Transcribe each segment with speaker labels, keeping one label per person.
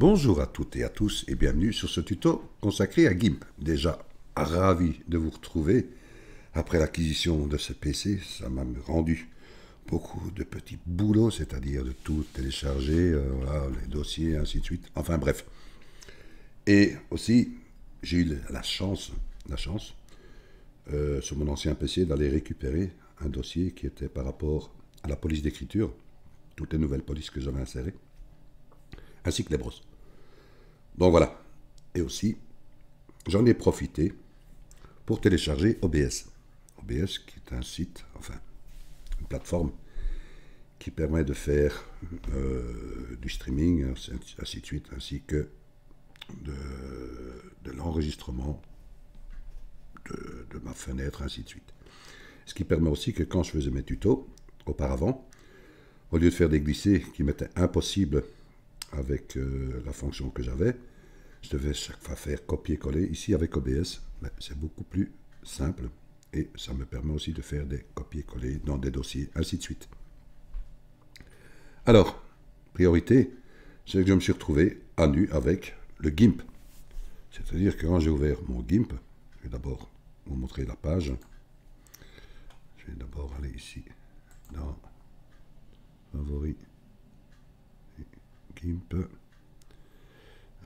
Speaker 1: Bonjour à toutes et à tous et bienvenue sur ce tuto consacré à GIMP. Déjà, ravi de vous retrouver. Après l'acquisition de ce PC, ça m'a rendu beaucoup de petits boulots, c'est-à-dire de tout télécharger, voilà, les dossiers, ainsi de suite. Enfin bref. Et aussi, j'ai eu la chance sur mon ancien PC d'aller récupérer un dossier qui était par rapport à la police d'écriture, toutes les nouvelles polices que j'avais insérées, ainsi que les brosses. Donc voilà. Et aussi, j'en ai profité pour télécharger OBS. OBS qui est un site, enfin une plateforme qui permet de faire du streaming, ainsi de suite, ainsi que de l'enregistrement de ma fenêtre, ainsi de suite. Ce qui permet aussi que quand je faisais mes tutos, auparavant, au lieu de faire des glissés qui m'étaient impossibles avec la fonction que j'avais, je devais chaque fois faire copier-coller. Ici, avec OBS, c'est beaucoup plus simple et ça me permet aussi de faire des copier-coller dans des dossiers, ainsi de suite. Alors, priorité, c'est que je me suis retrouvé à nu avec le GIMP. C'est-à-dire que quand j'ai ouvert mon GIMP, je vais d'abord vous montrer la page. Je vais d'abord aller ici dans Favoris, GIMP.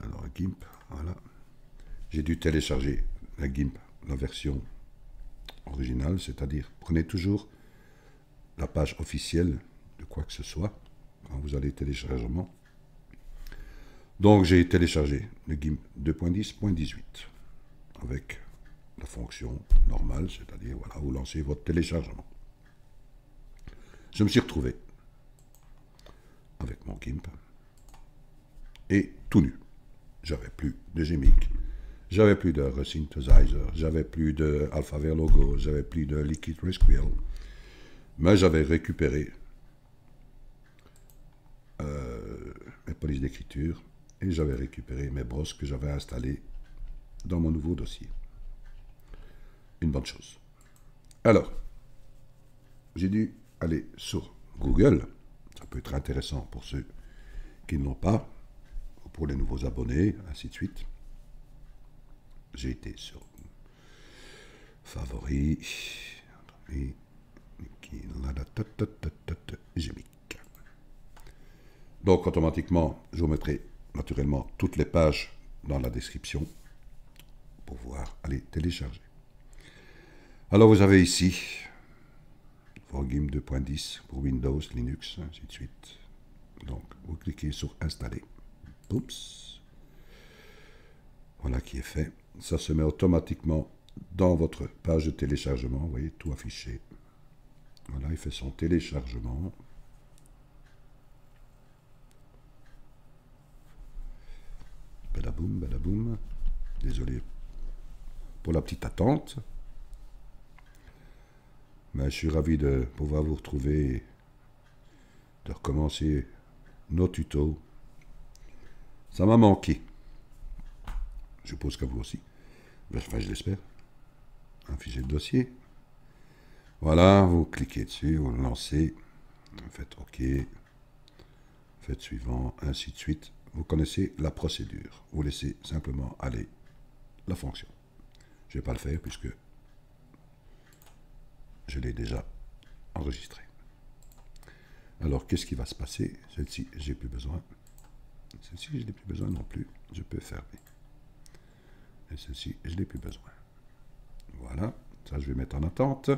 Speaker 1: Alors GIMP, voilà. J'ai dû télécharger la GIMP, la version originale, c'est-à-dire prenez toujours la page officielle de quoi que ce soit quand vous allez téléchargement. Donc j'ai téléchargé le GIMP 2.10.18 avec la fonction normale, c'est-à-dire voilà, vous lancez votre téléchargement. Je me suis retrouvé avec mon GIMP et tout nu. J'avais plus de Gmic, j'avais plus de Resynthesizer, j'avais plus de AlphaVerLogo, j'avais plus de LiquidResQL, mais j'avais récupéré mes polices d'écriture et j'avais récupéré mes brosses que j'avais installées dans mon nouveau dossier. Une bonne chose. Alors, j'ai dû aller sur Google, ça peut être intéressant pour ceux qui ne l'ont pas, ou pour les nouveaux abonnés, ainsi de suite. J'ai été sur Favoris, Gmic. Donc automatiquement, je vous mettrai naturellement toutes les pages dans la description pour pouvoir aller télécharger. Alors vous avez ici GIMP 2.10 pour Windows, Linux, ainsi de suite. Donc vous cliquez sur Installer. Oups. Voilà qui est fait. Ça se met automatiquement dans votre page de téléchargement. Vous voyez, tout affiché. Voilà, il fait son téléchargement. Badaboum, badaboum. Désolé pour la petite attente. Mais je suis ravi de pouvoir vous retrouver, de recommencer nos tutos. Ça m'a manqué. Je suppose qu'à vous aussi. Enfin, je l'espère. Un fichier de dossier. Voilà, vous cliquez dessus, vous le lancez. Vous faites OK. Faites suivant, ainsi de suite. Vous connaissez la procédure. Vous laissez simplement aller la fonction. Je ne vais pas le faire puisque je l'ai déjà enregistré. Alors, qu'est-ce qui va se passer? Celle-ci, j'ai plus besoin. Celle-ci, je n'ai plus besoin non plus. Je peux fermer. Et celle-ci, je n'ai plus besoin. Voilà. Ça, je vais mettre en attente.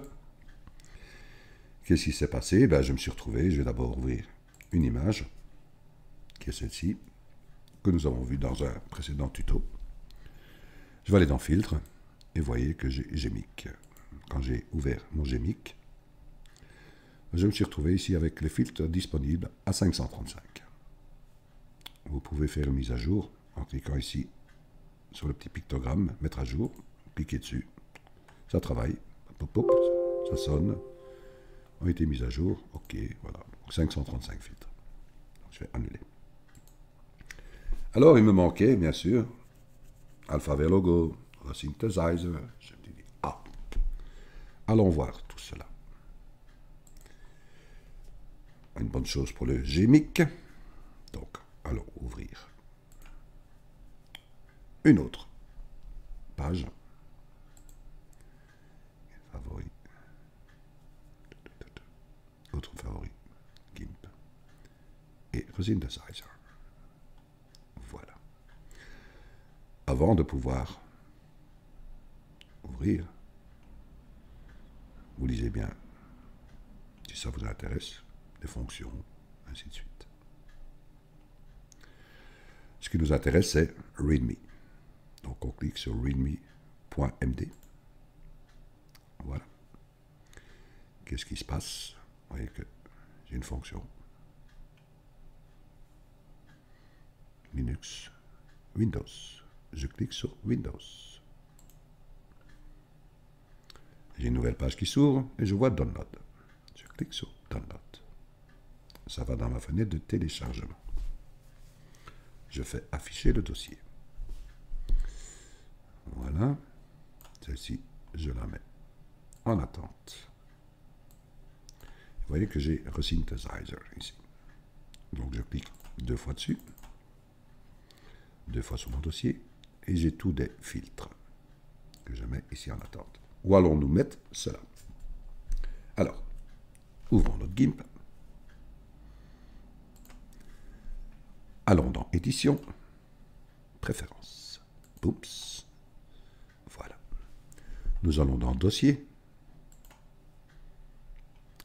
Speaker 1: Qu'est-ce qui s'est passé? Ben, je me suis retrouvé. Je vais d'abord ouvrir une image, qui est celle-ci, que nous avons vue dans un précédent tuto. Je vais aller dans Filtre, et vous voyez que j'ai Gmic. Quand j'ai ouvert mon Gmic, je me suis retrouvé ici avec les filtres disponibles à 535. Vous pouvez faire une mise à jour en cliquant ici sur le petit pictogramme, mettre à jour, cliquez dessus, ça travaille, pop, pop, ça sonne, ont été mis à jour, ok, voilà, donc 535 filtres. Donc, je vais annuler. Alors, il me manquait, bien sûr, AlphaVerLogo, Resynthesizer, je me dis, ah, allons voir tout cela. Une bonne chose pour le Gmic. Donc, allons ouvrir une autre page. Favori. Autre favori. GIMP. Et Synthesizer. Voilà. Avant de pouvoir ouvrir, vous lisez bien, si ça vous intéresse, les fonctions, ainsi de suite. Ce qui nous intéresse, c'est README. Donc on clique sur readme.md. Voilà. Qu'est-ce qui se passe? Vous voyez que j'ai une fonction Linux, Windows. Je clique sur Windows. J'ai une nouvelle page qui s'ouvre et je vois Download. Je clique sur Download. Ça va dans ma fenêtre de téléchargement. Je fais afficher le dossier. Voilà. Celle-ci, je la mets en attente. Vous voyez que j'ai Synthesizer ici. Donc je clique 2 fois dessus, 2 fois sur mon dossier, et j'ai tous des filtres que je mets ici en attente. Où allons-nous mettre cela? Alors, ouvrons notre GIMP. Allons dans Édition, Préférences. Oups. Voilà. Nous allons dans Dossier.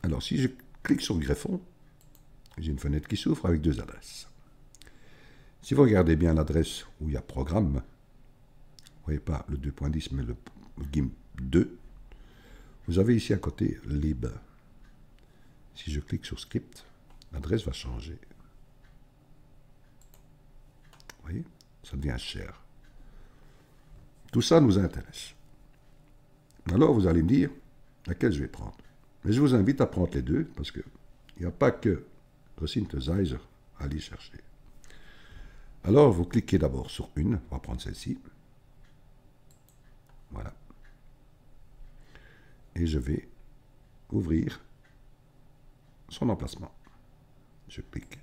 Speaker 1: Alors, si je clique sur Greffon, j'ai une fenêtre qui s'ouvre avec 2 adresses. Si vous regardez bien l'adresse où il y a Programme, vous ne voyez pas le 2.10, mais le GIMP 2, vous avez ici à côté Lib. Si je clique sur Script, l'adresse va changer. Vous voyez, ça devient cher. Tout ça nous intéresse. Alors vous allez me dire laquelle je vais prendre. Mais je vous invite à prendre les deux parce qu'il n'y a pas que le Synthesizer à aller chercher. Alors vous cliquez d'abord sur une, on va prendre celle-ci. Voilà. Et je vais ouvrir son emplacement. Je clique.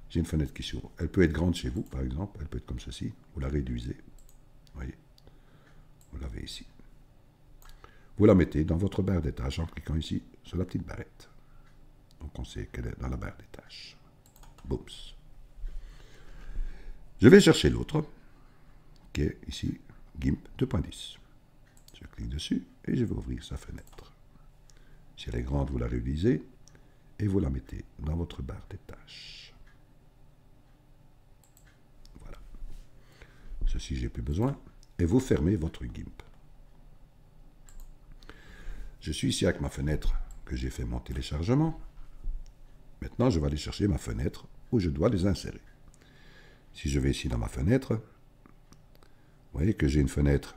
Speaker 1: J'ai une fenêtre qui s'ouvre. Elle peut être grande chez vous, par exemple. Elle peut être comme ceci. Vous la réduisez. Vous voyez. Vous l'avez ici. Vous la mettez dans votre barre des tâches en cliquant ici sur la petite barrette. Donc on sait qu'elle est dans la barre des tâches. Booms. Je vais chercher l'autre, qui est ici, GIMP 2.10. Je clique dessus et je vais ouvrir sa fenêtre. Si elle est grande, vous la réduisez et vous la mettez dans votre barre des tâches. Voilà. Ceci, j'ai plus besoin. Et vous fermez votre GIMP. Je suis ici avec ma fenêtre que j'ai fait mon téléchargement. Maintenant, je vais aller chercher ma fenêtre où je dois les insérer. Si je vais ici dans ma fenêtre, vous voyez que j'ai une fenêtre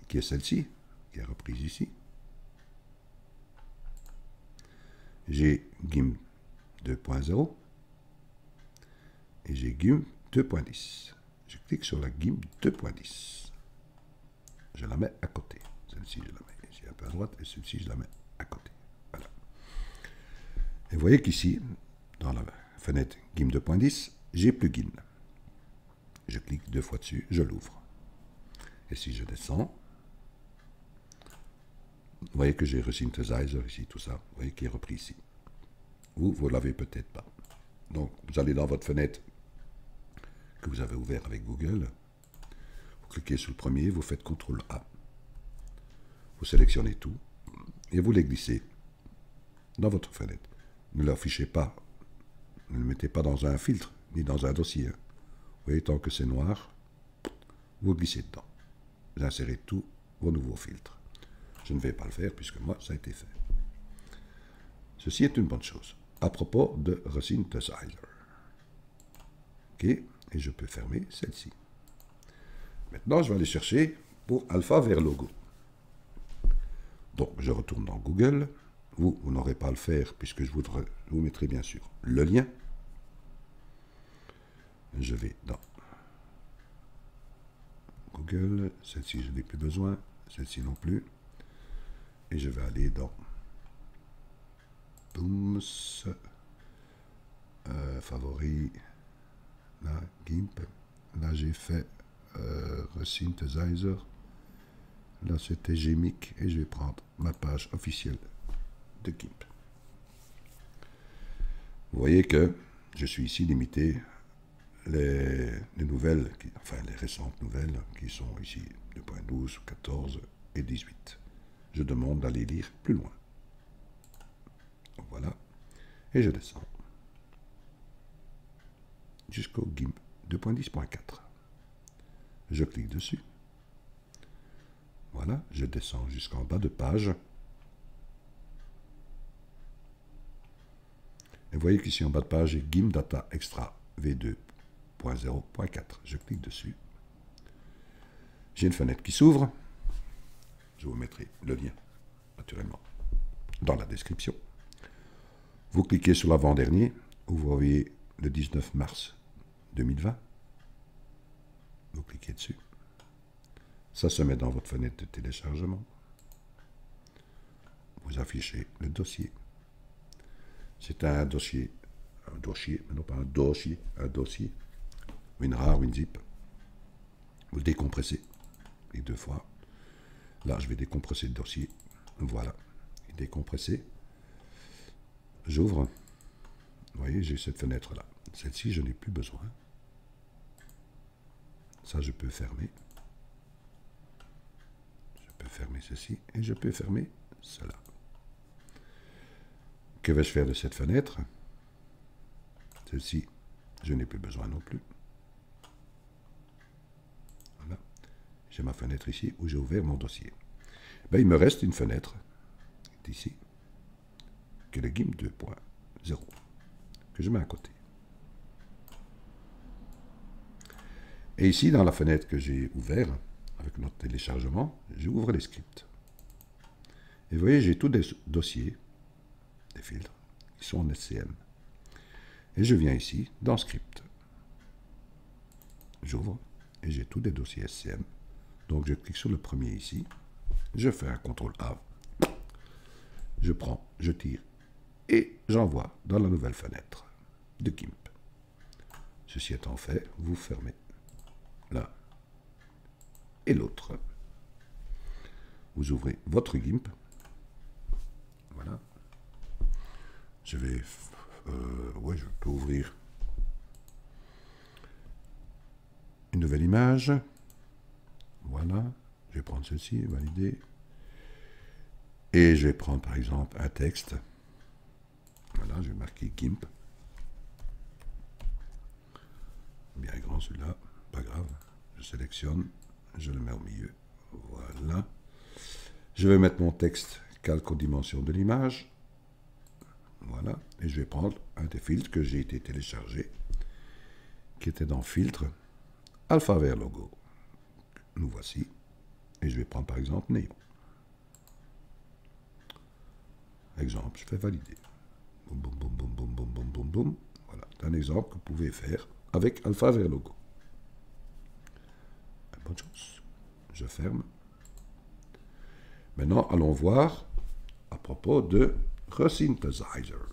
Speaker 1: qui est celle-ci, qui est reprise ici. J'ai GIMP 2.0 et j'ai GIMP 2.10. Je clique sur la GIMP 2.10. Je la mets à côté. Celle-ci, je la mets ici un peu à droite et celle-ci, je la mets à côté. Voilà. Et vous voyez qu'ici, dans la fenêtre GIMP 2.10, j'ai Plugin. Je clique 2 fois dessus, je l'ouvre. Et si je descends, vous voyez que j'ai Synthesizer ici, tout ça, vous voyez qui est repris ici. Vous ne l'avez peut-être pas. Donc, vous allez dans votre fenêtre que vous avez ouverte avec Google, vous cliquez sur le premier, vous faites CTRL A. Vous sélectionnez tout et vous les glissez dans votre fenêtre. Ne l'affichez pas, ne le mettez pas dans un filtre, ni dans un dossier. Vous voyez, tant que c'est noir, vous glissez dedans. Vous insérez tous vos nouveaux filtres. Je ne vais pas le faire puisque moi, ça a été fait. Ceci est une bonne chose. À propos de Synthesizer. OK, et je peux fermer celle-ci. Maintenant, je vais aller chercher pour Alpha vers Logo. Donc, je retourne dans Google. Vous n'aurez pas à le faire puisque je vous mettrai bien sûr le lien. Je vais dans Google. Celle-ci, je n'ai plus besoin. Celle-ci non plus. Et je vais aller dans Booms. Favoris. Là, GIMP. Là, j'ai fait Resynthesizer. Là, c'était Gmic et je vais prendre ma page officielle de GIMP. Vous voyez que je suis ici limité les nouvelles, enfin les récentes nouvelles qui sont ici 2.12, 14 et 18. Je demande d'aller lire plus loin. Donc voilà. Et je descends jusqu'au GIMP 2.10.4. Je clique dessus. Voilà, je descends jusqu'en bas de page. Et vous voyez qu'ici en bas de page, j'ai GIMP Data Extra V2.0.4. Je clique dessus. J'ai une fenêtre qui s'ouvre. Je vous mettrai le lien, naturellement, dans la description. Vous cliquez sur l'avant-dernier, où vous voyez le 19 mars 2020. Vous cliquez dessus. Ça se met dans votre fenêtre de téléchargement. Vous affichez le dossier. C'est un dossier, mais non pas un dossier, WinRAR, WinZip. Vous le décompressez, les deux fois. Là, je vais décompresser le dossier. Voilà, il est décompressé. J'ouvre. Vous voyez, j'ai cette fenêtre-là. Celle-ci, je n'ai plus besoin. Ça, je peux fermer. Je peux fermer ceci et je peux fermer cela. Que vais-je faire de cette fenêtre? Celle-ci, je n'ai plus besoin non plus. Voilà. J'ai ma fenêtre ici où j'ai ouvert mon dossier. Ben, il me reste une fenêtre, ici, qui est le GIMP 2.0, que je mets à côté. Et ici, dans la fenêtre que j'ai ouverte, avec notre téléchargement, j'ouvre les scripts. Et vous voyez, j'ai tous des dossiers, des filtres, qui sont en SCM. Et je viens ici, dans Script. J'ouvre, et j'ai tous des dossiers SCM. Donc je clique sur le premier ici, je fais un CTRL-A, je prends, je tire, et j'envoie dans la nouvelle fenêtre de GIMP. Ceci étant fait, vous fermez l'un et l'autre. Vous ouvrez votre GIMP. Voilà. Je vais... ouais, je peux ouvrir une nouvelle image. Voilà. Je vais prendre ceci, valider. Et je vais prendre par exemple un texte. Voilà, je vais marquer GIMP. Bien grand celui-là, pas grave. Je sélectionne, je le mets au milieu. Voilà. Je vais mettre mon texte calque aux dimensions de l'image. Voilà. Et je vais prendre un des filtres que j'ai été téléchargé, qui était dans Filtre, Alphavert Logo. Nous voici. Et je vais prendre par exemple Néon. Exemple, je fais valider. Boum, boum, boum, boum, boum, boum, boum, boum, boum. Voilà, c'est un exemple que vous pouvez faire avec Alphavert Logo. Bonne chose. Je ferme. Maintenant, allons voir à propos de Resynthesizer.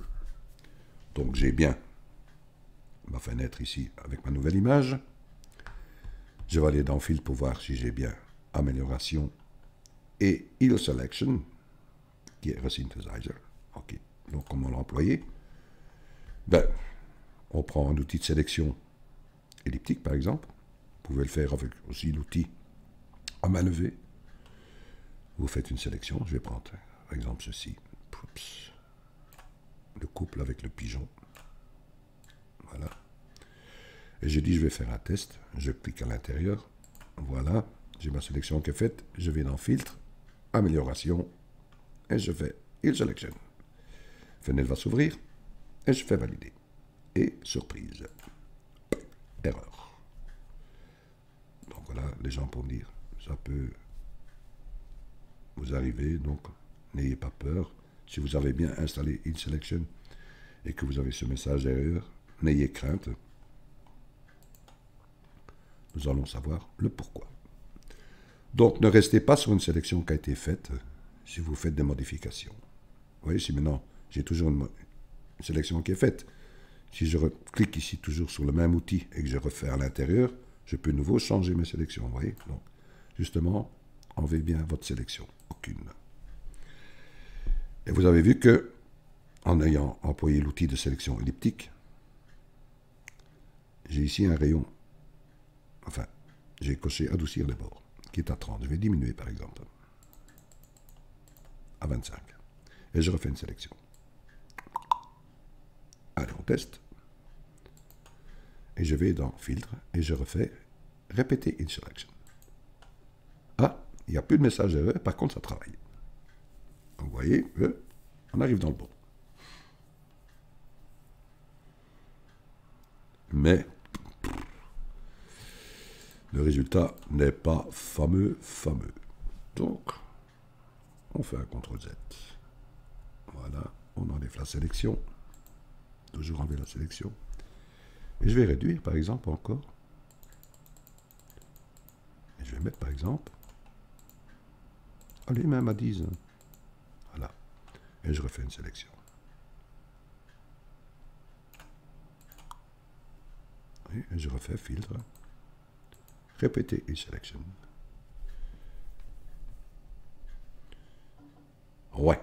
Speaker 1: Donc, j'ai bien ma fenêtre ici avec ma nouvelle image. Je vais aller dans Filtre pour voir si j'ai bien Amélioration et Heal Selection, qui est Resynthesizer. OK. Donc, comment l'employer? Ben, on prend un outil de sélection elliptique, par exemple. Vous pouvez le faire avec aussi l'outil à main levée. Vous faites une sélection. Je vais prendre, par exemple, ceci. Oups. Le couple avec le pigeon. Voilà. Et j'ai dit, je vais faire un test. Je clique à l'intérieur. Voilà. J'ai ma sélection qui est faite. Je vais dans Filtre, Amélioration, et je fais Heal Selection. Fenêtre va s'ouvrir, et je fais valider. Et surprise. Erreur. Donc voilà, les gens pour dire, ça peut vous arriver, donc n'ayez pas peur. Si vous avez bien installé Heal Selection et que vous avez ce message d'erreur, n'ayez crainte. Nous allons savoir le pourquoi. Donc ne restez pas sur une sélection qui a été faite si vous faites des modifications. Vous voyez, si maintenant j'ai toujours une sélection qui est faite, si je clique ici toujours sur le même outil et que je refais à l'intérieur, je peux de nouveau changer mes sélections, vous voyez. Donc, justement, enlevez bien votre sélection, aucune. Et vous avez vu que, en ayant employé l'outil de sélection elliptique, j'ai ici un rayon, enfin, j'ai coché adoucir les bords, qui est à 30. Je vais diminuer, par exemple, à 25. Et je refais une sélection. Allez, on teste. Et je vais dans Filtre, et je refais Répéter une selection. Ah, il n'y a plus de message d'erreur, par contre, ça travaille. Donc, vous voyez, on arrive dans le bon. Mais le résultat n'est pas fameux. Donc, on fait un CTRL-Z. Voilà, on enlève la sélection. Toujours enlever la sélection. Et je vais réduire, par exemple, encore. Et je vais mettre, par exemple, allez, même à 10. Voilà. Et je refais une sélection. Et je refais filtre. Répéter une sélection. Ouais,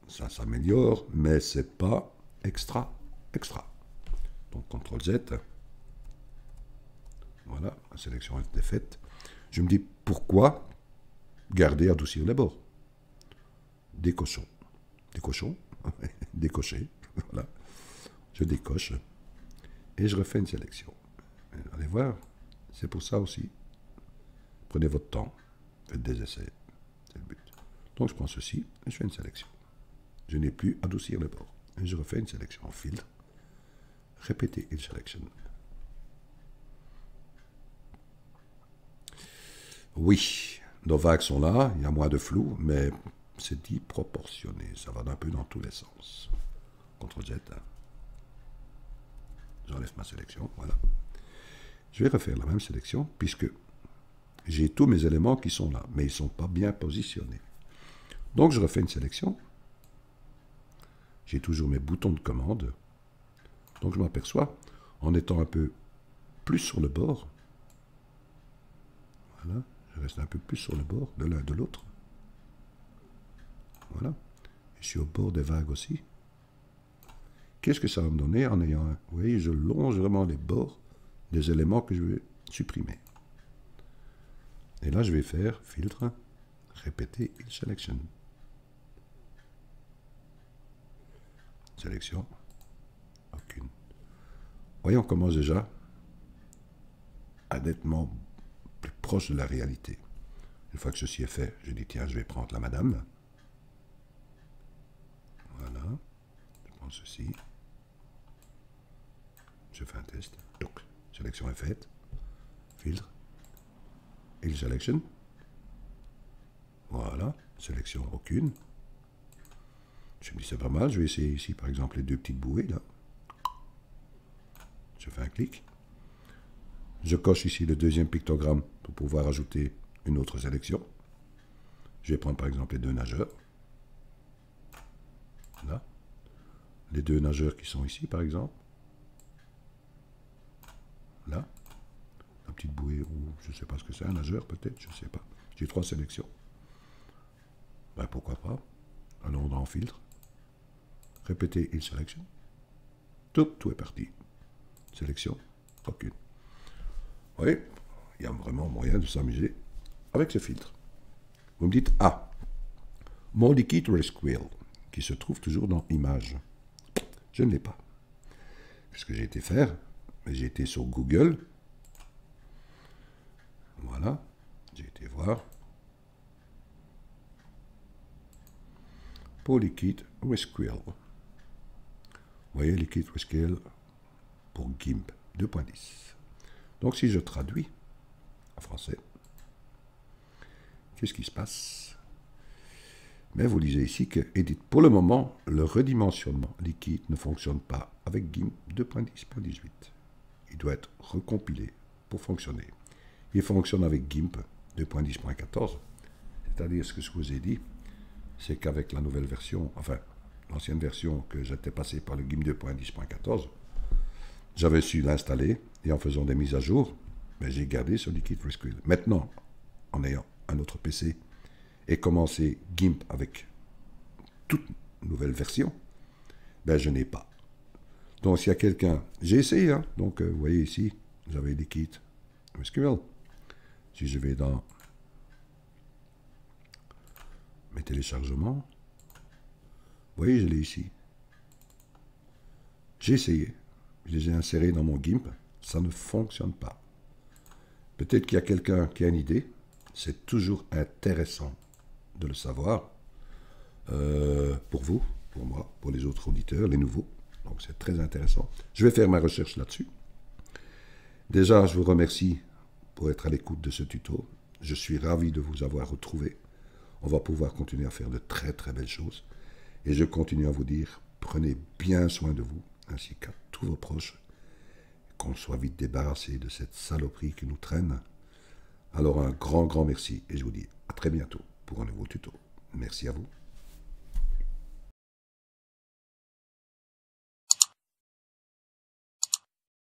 Speaker 1: ça s'améliore, mais c'est pas extra. Donc CTRL-Z. Voilà, la sélection est faite. Je me dis pourquoi garder, adoucir les bords. Décocher. Décocher. Voilà. Je décoche. Et je refais une sélection. Allez voir, c'est pour ça aussi. Prenez votre temps, faites des essais, c'est le but. Donc je prends ceci et je fais une sélection. Je n'ai plus adoucir les bords. Et je refais une sélection en filtre. Répéter une sélection. Oui, nos vagues sont là, il y a moins de flou, mais c'est dit proportionné. Ça va un peu dans tous les sens. CTRL-Z. J'enlève ma sélection, voilà. Je vais refaire la même sélection, puisque j'ai tous mes éléments qui sont là, mais ils ne sont pas bien positionnés. Donc je refais une sélection. J'ai toujours mes boutons de commande. Donc je m'aperçois, en étant un peu plus sur le bord, voilà, je reste un peu plus sur le bord de l'un de l'autre. Voilà. Et je suis au bord des vagues aussi. Qu'est-ce que ça va me donner en ayant un... Vous voyez, je longe vraiment les bords des éléments que je vais supprimer. Et là, je vais faire filtre, répéter une sélection. Sélection, aucune. Vous voyez, on commence déjà à nettement plus proche de la réalité. Une fois que ceci est fait, je dis tiens, je vais prendre la madame. Voilà. Je prends ceci. Je fais un test. Donc, sélection est faite. Filtre. Et selection. Voilà. Sélection aucune. Je me dis c'est pas mal. Je vais essayer ici par exemple les deux petites bouées là. Je fais un clic. Je coche ici le deuxième pictogramme pour pouvoir ajouter une autre sélection. Je vais prendre par exemple les deux nageurs. Là. Les deux nageurs qui sont ici par exemple. Là. La petite bouée, ou je ne sais pas ce que c'est, un nageur peut-être, je ne sais pas. J'ai 3 sélections. Ben, pourquoi pas. Allons dans filtre. Répéter une sélection. Tout est parti. Sélection, aucune. Vous voyez, il y a vraiment moyen de s'amuser avec ce filtre. Vous me dites, ah, mon liquide resqueel, qui se trouve toujours dans Images. Je ne l'ai pas. Qu'est-ce que j'ai été faire? J'ai été sur Google. Voilà, j'ai été voir. Pour liquide resqueel. Vous voyez, liquide resqueel pour GIMP 2.10. Donc si je traduis en français, qu'est-ce qui se passe? Mais vous lisez ici que pour le moment, le redimensionnement liquide ne fonctionne pas avec GIMP 2.10.18. Il doit être recompilé pour fonctionner. Il fonctionne avec GIMP 2.10.14. C'est-à-dire ce que je vous ai dit, c'est qu'avec la nouvelle version, enfin l'ancienne version que j'étais passé par le GIMP 2.10.14, j'avais su l'installer et en faisant des mises à jour, ben, j'ai gardé sur Liquid FreeSQL. Maintenant, en ayant un autre PC et commencer GIMP avec toute nouvelle version, ben, je n'ai pas. Donc, s'il y a quelqu'un... J'ai essayé, hein. Donc, vous voyez ici, j'avais Liquid FreeSQL. Si je vais dans mes téléchargements, vous voyez, je l'ai ici. J'ai essayé. Je les ai insérés dans mon GIMP. Ça ne fonctionne pas. Peut-être qu'il y a quelqu'un qui a une idée. C'est toujours intéressant de le savoir. Pour vous, pour moi, pour les autres auditeurs, les nouveaux. Donc c'est très intéressant. Je vais faire ma recherche là-dessus. Déjà, je vous remercie pour être à l'écoute de ce tuto. Je suis ravi de vous avoir retrouvé. On va pouvoir continuer à faire de très très belles choses. Et je continue à vous dire, prenez bien soin de vous, ainsi qu'à tous vos proches, qu'on soit vite débarrassé de cette saloperie qui nous traîne. Alors un grand merci, et je vous dis à très bientôt pour un nouveau tuto. Merci à vous.